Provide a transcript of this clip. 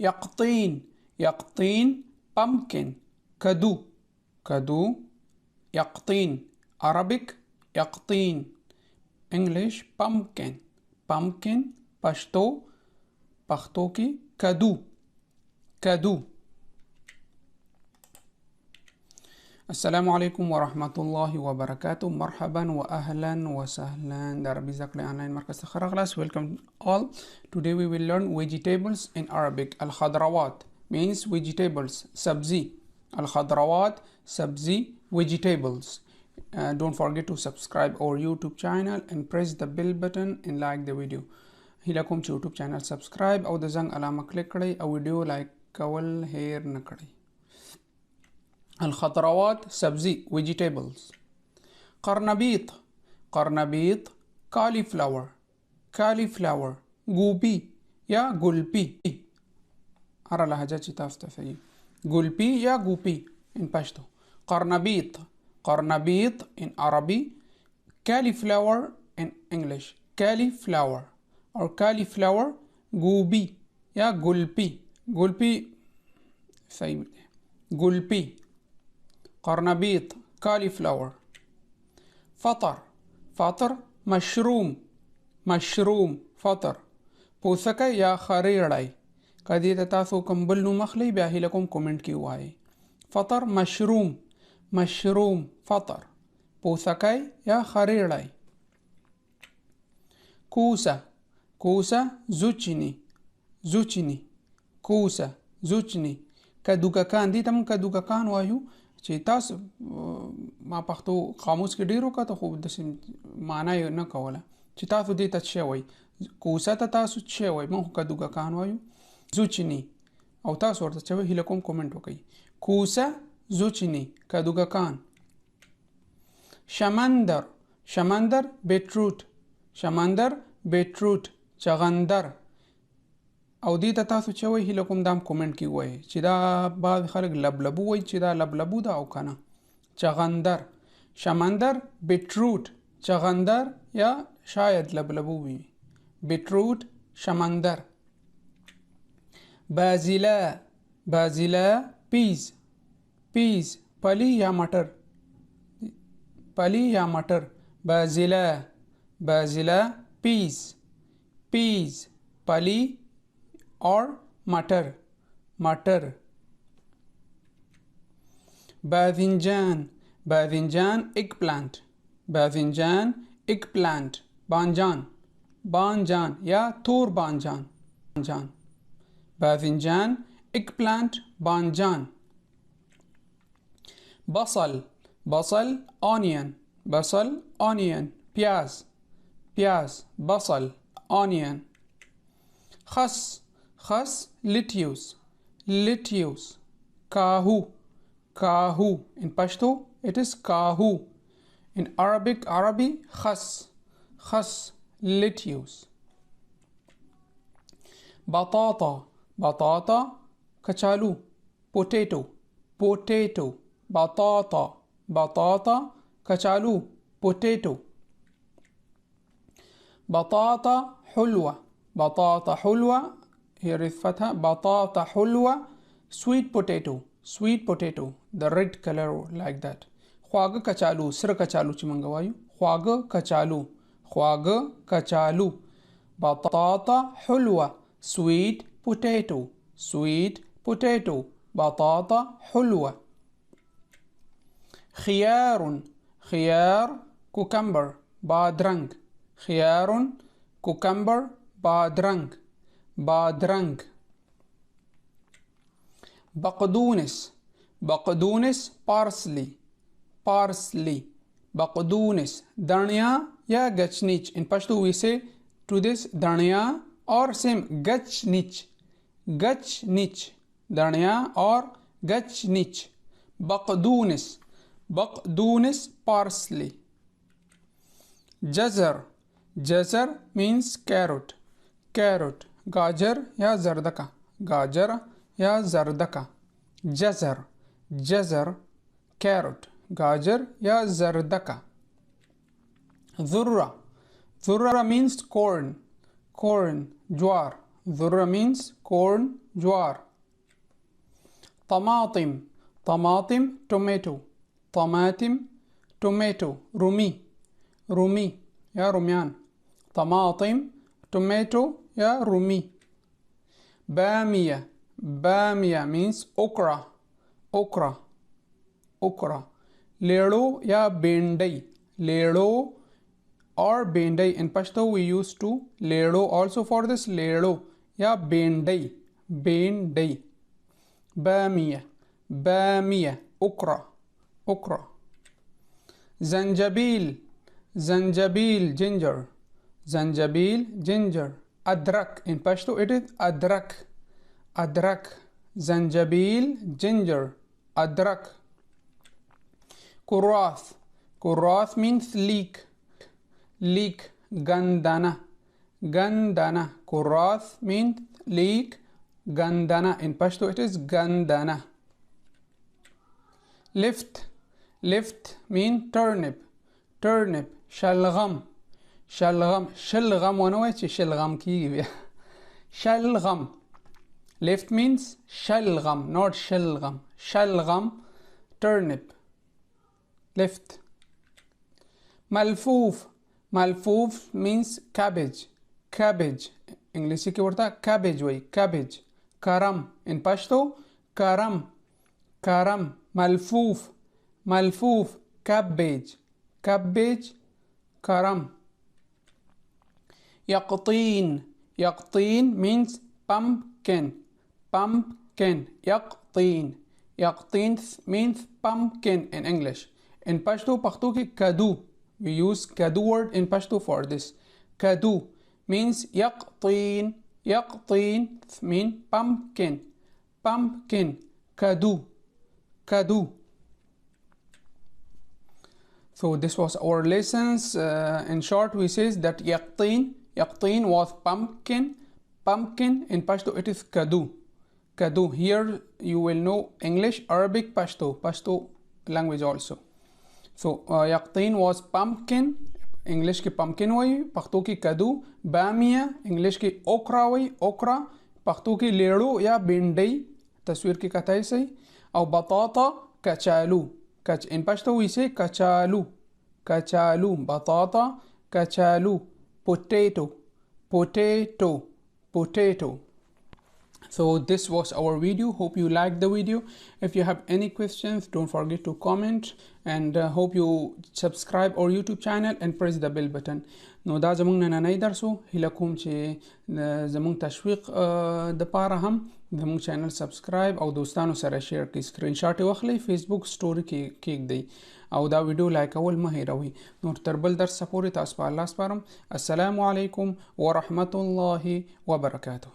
يقطين يقطين pumpkin كدو كدو يقطين Arabic يقطين English pumpkin pumpkin پښتو کې کدو کدو. السلام عليكم ورحمة الله وبركاته. مرحبا وأهلا وسهلا در عربي زده کړې آنلاین مرکز څخه راغلاست. Welcome all. Today we will learn vegetables in Arabic. الخضروات means vegetables. سبزي الخضروات سبزي vegetables. Don't forget to subscribe our YouTube channel and press the bell button and like the video. هیله کوم چې YouTube channel subscribe او د زنګ علامه کلیک کړئ او ویډیو لایک کول هیر نه کړئ. الخضروات سبزي vegetables. قرنبيط قرنبيط cauliflower cauliflower گوبی یا گلپی هر لهجه چې تاسو ته فهمي گلپی یا گوپی in پشتو. قرنبيط قرنبيط in Arabic cauliflower in English cauliflower or cauliflower گوبی یا گلپی گلپی صحیح گلپی قرنبيط cauliflower. فطر فطر مشروم مشروم فطر پوسکه یا خریړی کدی ته تاسو کوم بل نوم اخلئ بیا هیله کوم کومنټ کې وایي. فطر مشروم مشروم فطر پوسکه یا خریړی. کوسه کوسه زوچینی زوچینی کوسه زوچینی کدوګکان دي تم کدوګکان وایو چې تاسو ما پښتو قاموس کې ډیرو کته خو د معنی نه کوله چې تاسو دې ته څه وایي کوسه ته تاسو څه وایي موږ کدوګکان وایو زوچینی او تاسو ورته څه وایي هیله کوم کومنټ وکړئ. کوسه زوچینی کدوګکان. شمندر شمندر بیتروت شمندر بیتروت چغندر او دې ته تاسو چې وایي هیله کوم دام کومنټ کې وایي چې دا بعض خلک لبلبو وایي چې دا لبلبو ده او کنه. چغندر شمندر بیتروت چغندر یا شاید لبلبو وي بیتروت شمندر. بازیلا بازیلا پیز پیز پلی یا مټر پلی یا مټر بازیلا بازیلا پیز پیز پلی or مٹر مٹر. باذنجان باذنجان ایگ پلانٹ باذنجان ایگ پلانٹ. بانجان بانجان یا تور بانجان بانجان باذنجان ایگ پلانٹ بانجان. بصل بصل onion بصل onion پیاز پیاز بصل onion. خس خس lettuce lettuce. kahu kahu in Pashto it is kahu. in Arabic Arabi khas khas lettuce. batata batata kachalu potato potato batata batata kachalu potato. بطاطا حلوة بطاطا حلوة here is فتحة بطاطا حلوة. sweet potato sweet potato the red color like that. خواږه کچالو سره کچالو چې مونږ وایو خواږه کچالو خواږه کچالو. بطاطا حلوة sweet potato sweet potato بطاطا حلوة. خيار خيار cucumber بادرنگ خيار cucumber بادرنگ بادرنگ. بقدونس بقدونس parsley parsley بقدونس دھنیا یا گچنیچ in Pashto we say to this دھنیا or same گچنیچ گچنیچ دھنیا or گچنیچ. بقدونس بقدونس parsley. جزر جزر means carrot carrot گاجر یا زردکا گاجر یا زردکا. جزر جزر carrot گاجر یا زردکا. ذرة ذرة means corn corn جوار ذرة means corn جوار. طماطم طماطم tomato. طماطم tomato. رومي رومي يا رميان. طماطم tomato يا رومي. بامية بامية means okra. okra okra. लेड़ो या बेंडई. लेड़ो or bendai. In Pashto we used to ledo also for this. Ledo या bendai. bendai. بامية بامية. okra okra. زنجبيل زنجبيل ginger. زنجبيل ginger. أدرك. In Pashto it is أدرك أدرك. زنجبيل ginger. أدرك. كراث. كراث means leek. leek. gandana gandana. كراث means leek. gandana. In Pashto it is gandana. lift. lift mean turnip. turnip. شلغم شلغم. شلغم ونويتش شلغم كيف. شلغم. lift means شلغم not شلغم. شلغم turnip. lift. ملفوف. ملفوف means cabbage. cabbage. انग्लिश की वर्ता cabbage वही cabbage. كرم. in Pashto كرم كرم. ملفوف ملفوف cabbage cabbage كرم. يقطين. يقطين means pumpkin. pumpkin. يقطين. يقطين means pumpkin in English. In Pashto Pashto ki kadu. We use kadu word in Pashto for this. kadu means يقطين. يقطين mean pumpkin. pumpkin. kadu kadu. So this was our lessons. In short we says that يقطين. يقطين was pumpkin. pumpkin in Pashto it is kadu. kadu. Here you will know English, Arabic, Pashto. Pashto language also. So يقطين was pumpkin. English की pumpkin वही. पख्तो की कद्दू. बामिया English की okra वही okra. पख्तो की लेड़ो या बेंडई. तस्वीर की कथाई सही. और बटाटा कचालू. In Pashto we say kachalu. kachalu. Batata kachalu. Potato. potato. potato. So this was our video. Hope you liked the video. If you have any questions, don't forget to comment, and hope you subscribe our YouTube channel and press the bell button. نو دا زمونږ نننی درسو. هیله کوم چې زمونږ تشویق د پاره هم زمونږ چینل سبسکرایب او دوستانو سره شیر کړئ. سکرین شاټ واخلئ، فیسبوک سټوري کې کېږدئ او دا ویډیو لایک کول مه هیروئ. نور تر بل درس پورې تاسو په الله سپارم. السلام علیکم ورحمت الله وبرکاته.